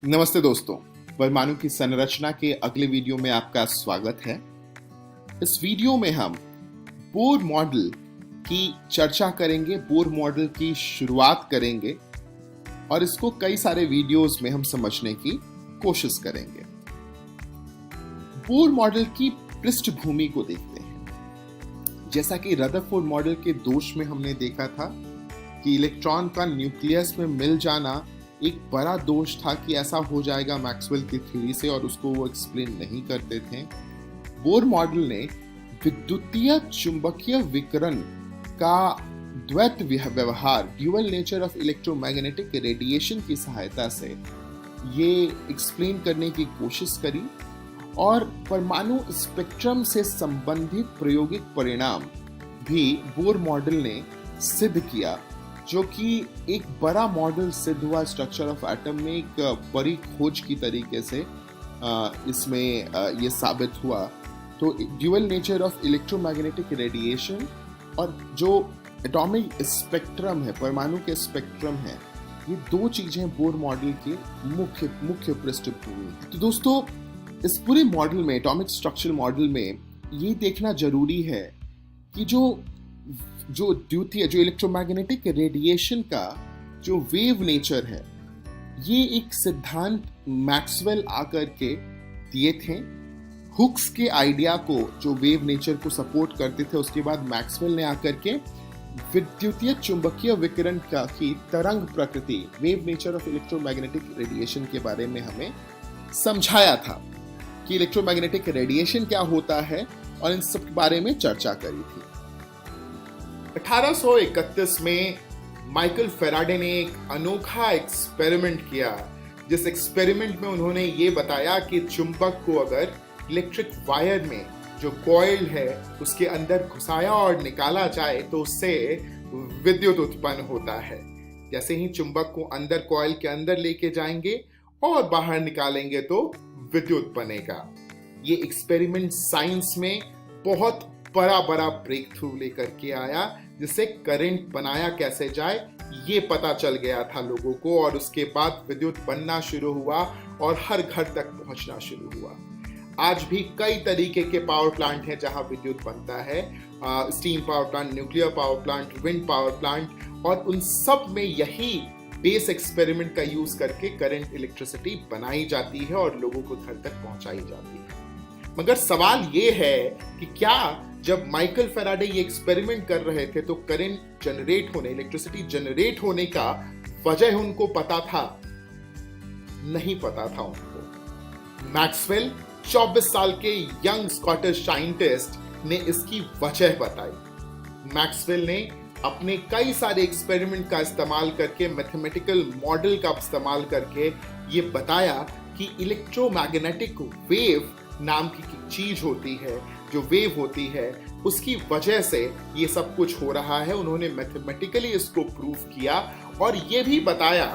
नमस्ते दोस्तों, परमाणु की संरचना के अगले वीडियो में आपका स्वागत है। इस वीडियो में हम बोर मॉडल की चर्चा करेंगे, बोर मॉडल की शुरुआत करेंगे और इसको कई सारे वीडियोस में हम समझने की कोशिश करेंगे। बोर मॉडल की पृष्ठभूमि को देखते हैं। जैसा कि रदरफोर्ड मॉडल के दोष में हमने देखा था कि इलेक्ट्रॉन का न्यूक्लियस में मिल जाना एक बड़ा दोष था कि ऐसा हो जाएगा मैक्सवेल की थ्योरी से, और उसको वो एक्सप्लेन नहीं करते थे। बोर मॉडल ने विद्युतीय चुंबकीय विकिरण का द्वैत व्यवहार, dual nature of electromagnetic radiation की सहायता से ये एक्सप्लेन करने की कोशिश करी और परमाणु स्पेक्ट्रम से संबंधित प्रायोगिक परिणाम भी बोर मॉडल ने सिद्ध किया, जो कि एक बड़ा मॉडल सिद्ध हुआ स्ट्रक्चर ऑफ एटम में। एक बड़ी खोज की तरीके से इसमें ये साबित हुआ। तो dual nature of electromagnetic radiation और जो एटॉमिक स्पेक्ट्रम है, परमाणु के स्पेक्ट्रम है, ये दो चीजें बोर मॉडल के मुख्य पृष्ठभूमि है। तो दोस्तों, इस पूरे मॉडल में, एटॉमिक स्ट्रक्चर मॉडल में, ये देखना जरूरी है कि जो द्वितीय, जो इलेक्ट्रोमैग्नेटिक रेडिएशन का जो वेव नेचर है, ये एक सिद्धांत मैक्सवेल आकर के दिए थे। हुक्स के आइडिया को, जो वेव नेचर को सपोर्ट करते थे, उसके बाद मैक्सवेल ने आकर के विद्युतीय चुंबकीय विकिरण का की तरंग प्रकृति, wave nature of electromagnetic radiation के बारे में हमें समझाया था कि इलेक्ट्रोमैग्नेटिक रेडिएशन क्या होता है, और इन सब के बारे में चर्चा करी थी। 1831 में माइकल फैराडे ने एक अनोखा एक्सपेरिमेंट किया, जिस एक्सपेरिमेंट में उन्होंने ये बताया कि चुंबक को अगर इलेक्ट्रिक वायर में जो कॉइल है उसके अंदर घुसाया और निकाला जाए तो उससे विद्युत उत्पन्न होता है। जैसे ही चुंबक को अंदर कॉइल के अंदर लेके जाएंगे और बाहर निकालेंगे तो विद्युत बनेगा। ये एक्सपेरिमेंट साइंस में बहुत बड़ा ब्रेक थ्रू लेकर के आया, जिससे करंट बनाया कैसे जाए ये पता चल गया था लोगों को, और उसके बाद विद्युत बनना शुरू हुआ और हर घर तक पहुंचना शुरू हुआ। आज भी कई तरीके के पावर प्लांट हैं जहां विद्युत बनता है, steam power plant, nuclear power plant, wind power plant, और उन सब में यही बेस एक्सपेरिमेंट का यूज करके करंट, इलेक्ट्रिसिटी बनाई जाती है और लोगों को घर तक पहुंचाई जाती है। मगर सवाल ये है कि क्या जब माइकल फैराडे ये एक्सपेरिमेंट कर रहे थे तो करंट जनरेट होने, इलेक्ट्रिसिटी जनरेट होने का वजह उनको पता था? नहीं पता था उनको। मैक्सवेल, 24 साल के यंग स्कॉटिश साइंटिस्ट, ने इसकी वजह बताई। मैक्सवेल ने अपने कई सारे एक्सपेरिमेंट का इस्तेमाल करके, मैथमेटिकल मॉडल का इस्तेमाल करके ये बताया कि इलेक्ट्रोमैग्नेटिक वेव नाम की चीज होती है, जो वेव होती है, उसकी वजह से ये सब कुछ हो रहा है। उन्होंने मैथमेटिकली इसको प्रूव किया और ये भी बताया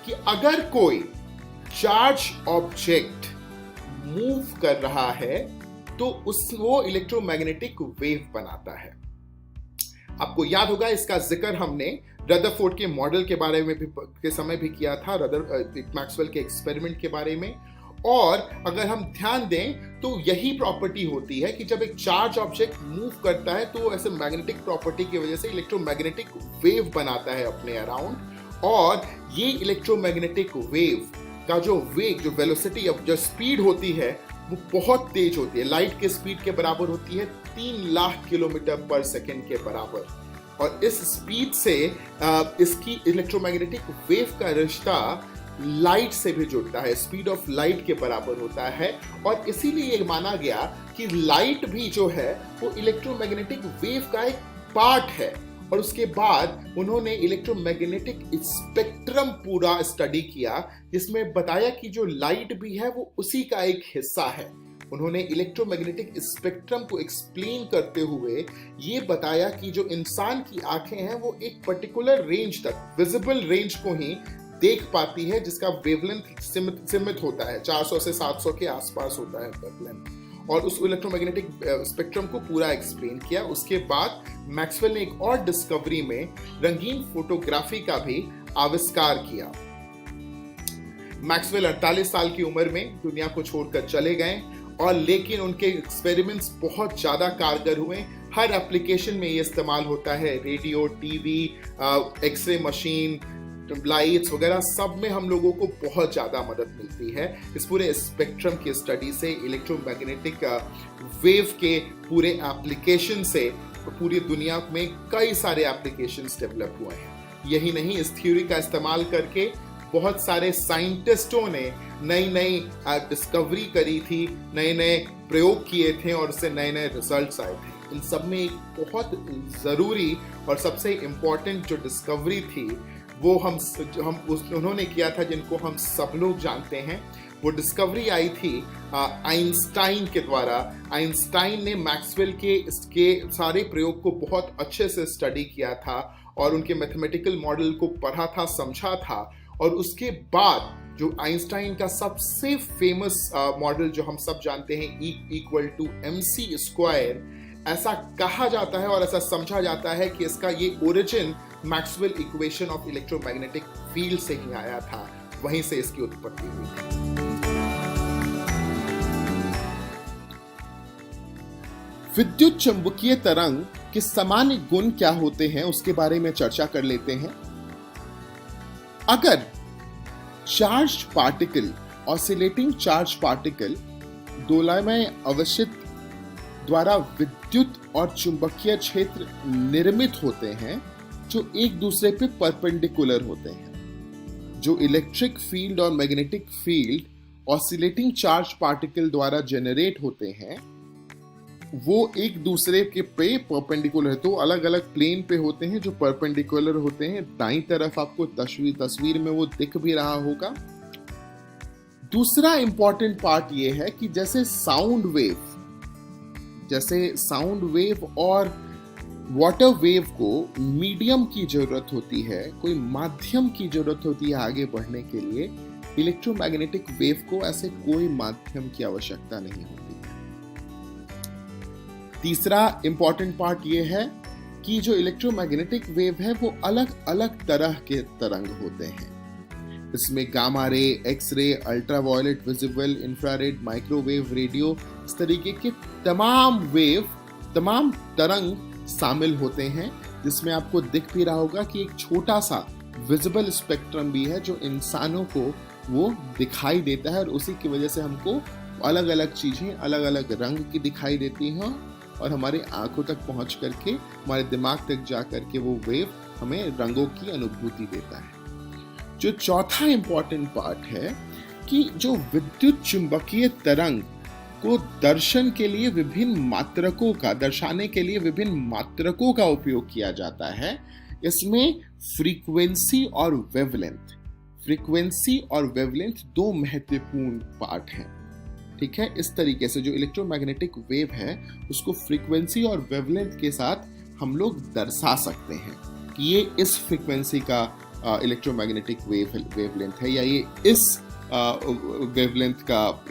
कि अगर कोई चार्ज ऑब्जेक्ट मूव कर रहा है तो वो इलेक्ट्रोमैग्नेटिक वेव बनाता है। आपको याद होगा, इसका जिक्र हमने रदरफोर्ड के मॉडल के बारे में भी के समय भी किया था, मैक्सवेल के एक्सपेरिमेंट के बारे में। और अगर हम ध्यान दें तो यही प्रॉपर्टी होती है कि जब एक चार्ज ऑब्जेक्ट मूव करता है तो ऐसे मैग्नेटिक प्रॉपर्टी की वजह से इलेक्ट्रोमैग्नेटिक वेव बनाता है अपने अराउंड, और ये इलेक्ट्रोमैग्नेटिक वेव का जो वेग, जो वेलोसिटी, जो स्पीड होती है, वो बहुत तेज होती है। लाइट के स्पीड के बराबर होती है, 3 लाख किलोमीटर पर सेकेंड के बराबर। और इस स्पीड से इसकी इलेक्ट्रोमैग्नेटिक वेव का रिश्ता लाइट से भी जुड़ता है, स्पीड ऑफ लाइट के बराबर होता है। और इसीलिए ये माना गया कि लाइट भी जो है वो इलेक्ट्रोमैग्नेटिक वेव का एक पार्ट है। और उसके बाद उन्होंने इलेक्ट्रोमैग्नेटिक स्पेक्ट्रम पूरा स्टडी किया, जिसमें बताया कि जो लाइट भी है वो उसी का एक हिस्सा है। उन्होंने इलेक्ट्रोमैग्नेटिक स्पेक्ट्रम को एक्सप्लेन करते हुए ये बताया कि जो इंसान की आंखें हैं वो एक पर्टिकुलर रेंज तक, विजिबल रेंज को ही देख पाती है, जिसका वेवलेंथ सीमित होता है, 400 से 700 के आसपास होता है वेवलेंथ। और उस इलेक्ट्रोमैग्नेटिक स्पेक्ट्रम को पूरा एक्सप्लेन किया। उसके बाद मैक्सवेल ने एक और डिस्कवरी में रंगीन फोटोग्राफी का भी आविष्कार किया। मैक्सवेल 48 साल की उम्र में दुनिया को छोड़कर चले गए, और लेकिन उनके एक्सपेरिमेंट्स बहुत ज़्यादा कारगर हुए। हर एप्लीकेशन में ये इस्तेमाल होता है, radio, TV, x-ray machine, lights वगैरह सब में हम लोगों को बहुत ज़्यादा मदद मिलती है। इस पूरे स्पेक्ट्रम की स्टडी से, इलेक्ट्रोमैग्नेटिक वेव के पूरे एप्लीकेशन से पूरी दुनिया में कई सारे एप्लीकेशंस डेवलप हुए हैं। यही नहीं, इस थ्योरी का इस्तेमाल करके बहुत सारे साइंटिस्टों ने नई नई डिस्कवरी करी थी, नए नए प्रयोग किए थे और उससे नए नए रिजल्ट्स आए थे। इन सब में एक बहुत ज़रूरी और सबसे इम्पोर्टेंट जो डिस्कवरी थी वो उन्होंने किया था, जिनको हम सब लोग जानते हैं। वो डिस्कवरी आई थी आइंस्टाइन के द्वारा। आइंस्टाइन ने मैक्सवेल के इसके सारे प्रयोग को बहुत अच्छे से स्टडी किया था और उनके मैथमेटिकल मॉडल को पढ़ा था, समझा था, और उसके बाद जो आइंस्टाइन का सबसे फेमस मॉडल जो हम सब जानते हैं, E=mc², ऐसा कहा जाता है और ऐसा समझा जाता है कि इसका ये origin Maxwell equation of electromagnetic field से ही आया था, वहीं से इसकी उत्पत्ति हुई थी। विद्युत चुंबकीय तरंग के सामान्य गुण क्या होते हैं उसके बारे में चर्चा कर लेते हैं। अगर charge particle, oscillating charge particle, दोलयमय अवशित द्वारा विद्युत और चुंबकीय क्षेत्र निर्मित होते हैं जो एक दूसरे पे परपेंडिकुलर होते हैं। जो इलेक्ट्रिक फील्ड और magnetic field oscillating charge particle द्वारा जनरेट होते हैं वो एक दूसरे के पे परपेंडिकुलर, तो अलग अलग प्लेन पे होते हैं जो परपेंडिकुलर होते हैं। दाईं तरफ आपको तस्वीर में वो दिख भी रहा होगा। दूसरा इंपॉर्टेंट पार्ट ये है कि जैसे साउंड वेव और वाटर वेव को मीडियम की जरूरत होती है, कोई माध्यम की जरूरत होती है आगे बढ़ने के लिए, इलेक्ट्रोमैग्नेटिक वेव को ऐसे कोई माध्यम की आवश्यकता नहीं होती। तीसरा इंपॉर्टेंट पार्ट ये है कि जो इलेक्ट्रोमैग्नेटिक वेव है वो अलग अलग तरह के तरंग होते हैं। इसमें gamma ray, X ray, ultraviolet, visible, infrared, microwave, radio, इस तरीके के तमाम तरंग शामिल होते हैं, जिसमें आपको दिख भी रहा होगा कि एक छोटा सा विजिबल स्पेक्ट्रम भी है जो इंसानों को वो दिखाई देता है, और उसी की वजह से हमको अलग अलग चीजें अलग अलग रंग की दिखाई देती हैं और हमारे आंखों तक पहुंच करके, हमारे दिमाग तक जा करके वो वेव हमें रंगों की अनुभूति देता है। जो चौथा इंपॉर्टेंट पार्ट है कि जो विद्युत चुंबकीय तरंग को दर्शाने के लिए विभिन्न मात्रकों का उपयोग किया जाता है। इसमें फ्रीक्वेंसी और वेवलेंथ दो महत्वपूर्ण पार्ट हैं। ठीक है, इस तरीके से जो इलेक्ट्रोमैग्नेटिक वेव है उसको फ्रीक्वेंसी और वेवलेंथ के साथ हम लोग दर्शा सकते हैं कि ये इस फ्रीक्वेंसी का इलेक्ट्रोमैग्नेटिक वेवलेंथ है, या ये इस वेवलेंथ का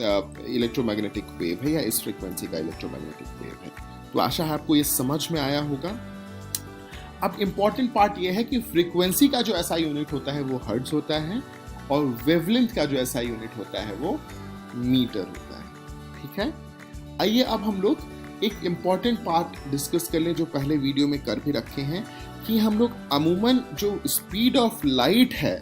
इलेक्ट्रोमैग्नेटिक वेव है, या इस फ्रीक्वेंसी का इलेक्ट्रोमैग्नेटिक वेव है। तो आशा है आपको ये समझ में आया होगा। अब इंपॉर्टेंट पार्ट ये है कि फ्रीक्वेंसी का जो ऐसा यूनिट होता है वो हर्ट्ज होता है, और वेवलेंथ का जो ऐसा यूनिट होता है वो मीटर होता है। ठीक है, आइए अब हम लोग एक इंपॉर्टेंट पार्ट डिस्कस कर लें जो पहले वीडियो में कर भी रखे हैं, कि हम लोग अमूमन जो स्पीड ऑफ लाइट है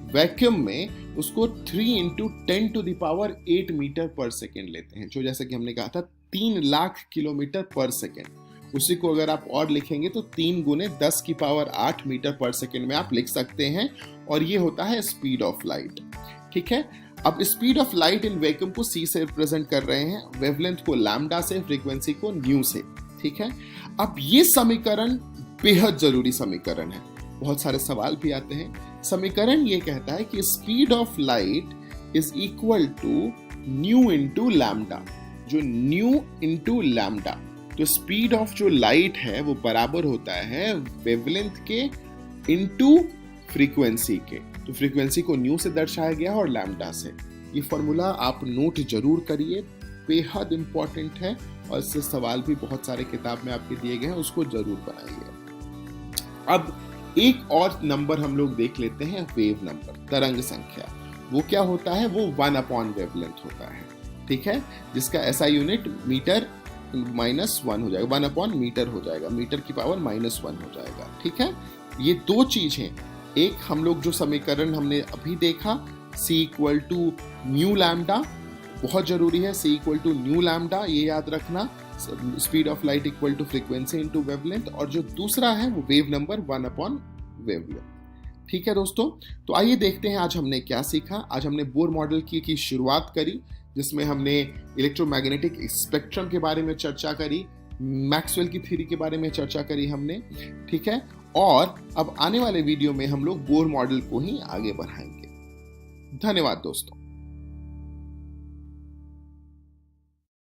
वैक्यूम में उसको 3 × 10⁸ मीटर पर सेकेंड लेते हैं, जो जैसा कि हमने कहा था 3 लाख किलोमीटर पर सेकेंड। उसी को अगर आप और लिखेंगे तो 3 × 10⁸ मीटर पर सेकेंड में आप लिख सकते हैं, और ये होता है स्पीड ऑफ लाइट। ठीक है, अब speed of light in vacuum को c से रिप्रेजेंट कर रहे हैं, वेवलेंथ को लैम्डा से, फ्रीक्वेंसी को न्यू से। ठीक है, अब ये समीकरण बेहद जरूरी समीकरण है, बहुत सारे सवाल भी आते हैं। समीकरण ये कहता है कि speed of light is equal to nu × lambda. जो न्यू × लैम्डा, तो स्पीड ऑफ जो लाइट है वो बराबर होता है वेवलेंथ के इनटू फ्रीक्वेंसी के। तो फ्रीक्वेंसी को न्यू से दर्शाया गया और लैम्डा से। ये फॉर्मूला आप नोट जरूर करिए, बेहद इंपॉर्टेंट है, और इससे सवाल भी बहुत सारे किताब में आपके दिए गए हैं, उसको जरूर बनाइए। अब एक और नंबर हम लोग देख लेते हैं, वेव नंबर, तरंग संख्या। वो क्या होता है, वो 1 वेवलेंथ होता है, ठीक है, जिसका एसआई यूनिट मीटर -1 हो जाएगा, 1 मीटर हो जाएगा, मीटर की पावर -1 हो जाएगा, ठीक है। ये दो चीज हैं, एक हम लोग जो समीकरण हमने अभी देखा C equal to nu lambda, बहुत जरूरी है, C equal to nu lambda, ये याद रखना, speed of light equal to frequency into wavelength, और जो दूसरा है वो वेव नंबर 1 वेवलेंथ, ठीक है दोस्तों। तो आइए देखते हैं आज हमने क्या सीखा। आज हमने बोर मॉडल की शुरुआत करी, जिसमें हमने इलेक्ट्रोमैग्नेटिक स्पेक्ट्रम के बारे में चर्चा करी, मैक्सवेल की थ्योरी के बारे में चर्चा करी हमने, ठीक है। और अब आने वाले वीडियो में हम लोग बोर मॉडल को ही आगे बढ़ाएंगे। धन्यवाद दोस्तों।